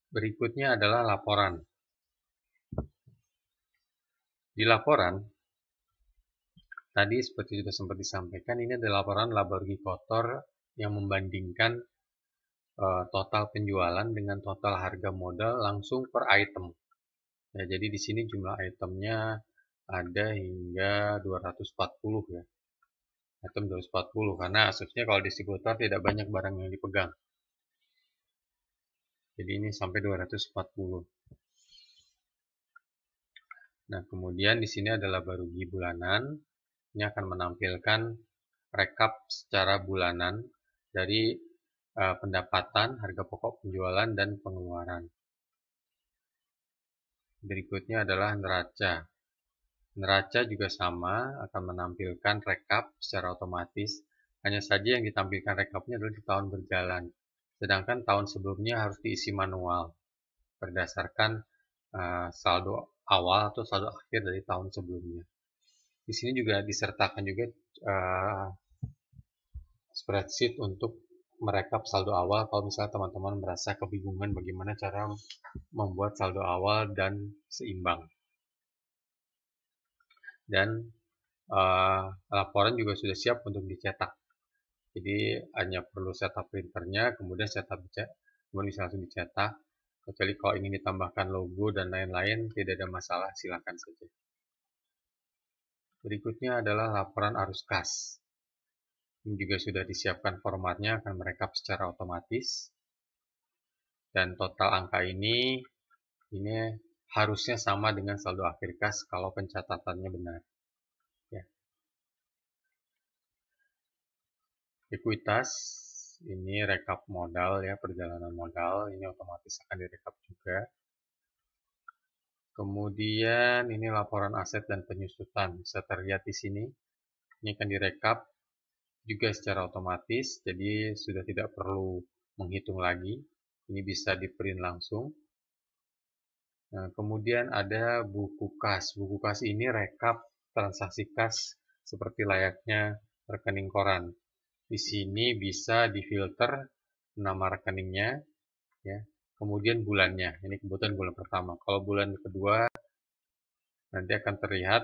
Berikutnya adalah laporan. Di laporan, tadi seperti sudah sempat disampaikan, ini adalah laporan laba rugi kotor yang membandingkan total penjualan dengan total harga modal langsung per item. Ya, jadi di sini jumlah itemnya ada hingga 240 ya. Item 240 karena asumsinya kalau distributor tidak banyak barang yang dipegang. Jadi ini sampai 240. Nah, kemudian di sini adalah laba rugi bulanan. Ini akan menampilkan rekap secara bulanan dari pendapatan, harga pokok penjualan, dan pengeluaran. Berikutnya adalah neraca. Neraca juga sama, akan menampilkan rekap secara otomatis. Hanya saja yang ditampilkan rekapnya adalah di tahun berjalan. Sedangkan tahun sebelumnya harus diisi manual berdasarkan saldo awal atau saldo akhir dari tahun sebelumnya. Di sini juga disertakan juga spreadsheet untuk merekap saldo awal kalau misalnya teman-teman merasa kebingungan bagaimana cara membuat saldo awal dan seimbang. Dan laporan juga sudah siap untuk dicetak. Jadi hanya perlu setup printernya, kemudian setup kemudian bisa langsung dicetak. Kecuali kalau ingin ditambahkan logo dan lain-lain, tidak ada masalah, silakan saja. Berikutnya adalah laporan arus kas. Ini juga sudah disiapkan formatnya, akan merekap secara otomatis. Dan total angka ini harusnya sama dengan saldo akhir kas kalau pencatatannya benar. Ya. Ekuitas, ini rekap modal ya, perjalanan modal, ini otomatis akan direkap juga. Kemudian ini laporan aset dan penyusutan, bisa terlihat di sini. Ini akan direkap juga secara otomatis, jadi sudah tidak perlu menghitung lagi. Ini bisa di-print langsung. Nah, kemudian ada buku kas. Buku kas ini rekap transaksi kas seperti layaknya rekening koran. Di sini bisa difilter nama rekeningnya, ya. Kemudian bulannya. Ini kebetulan bulan pertama. Kalau bulan kedua nanti akan terlihat.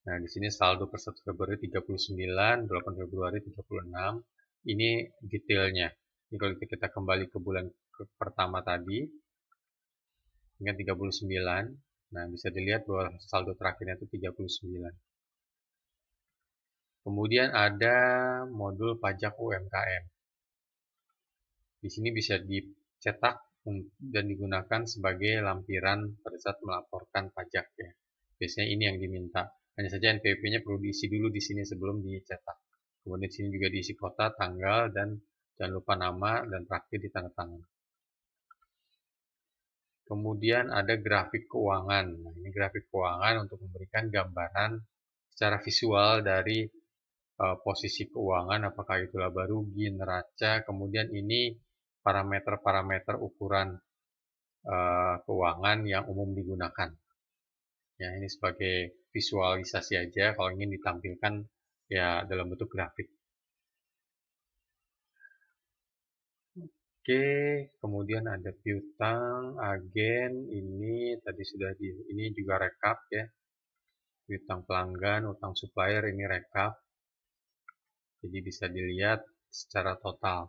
Nah, di sini saldo per 1 Februari 39, 8 Februari 36. Ini detailnya. Ini kalau kita kembali ke bulan pertama tadi, dengan 39, nah bisa dilihat bahwa saldo terakhirnya itu 39. Kemudian ada modul pajak UMKM. Di sini bisa dicetak dan digunakan sebagai lampiran pada saat melaporkan pajak ya. Biasanya ini yang diminta. Hanya saja NPWP-nya perlu diisi dulu di sini sebelum dicetak. Kemudian di sini juga diisi kota, tanggal, dan jangan lupa nama, dan terakhir ditandatangan. Kemudian ada grafik keuangan. Nah, ini grafik keuangan untuk memberikan gambaran secara visual dari posisi keuangan, apakah itu laba rugi, neraca, kemudian ini parameter-parameter ukuran keuangan yang umum digunakan. Ya, ini sebagai visualisasi aja kalau ingin ditampilkan ya dalam bentuk grafik. Oke, kemudian ada piutang, agen, ini tadi sudah ini juga rekap ya. Piutang pelanggan, utang supplier ini rekap. Jadi bisa dilihat secara total.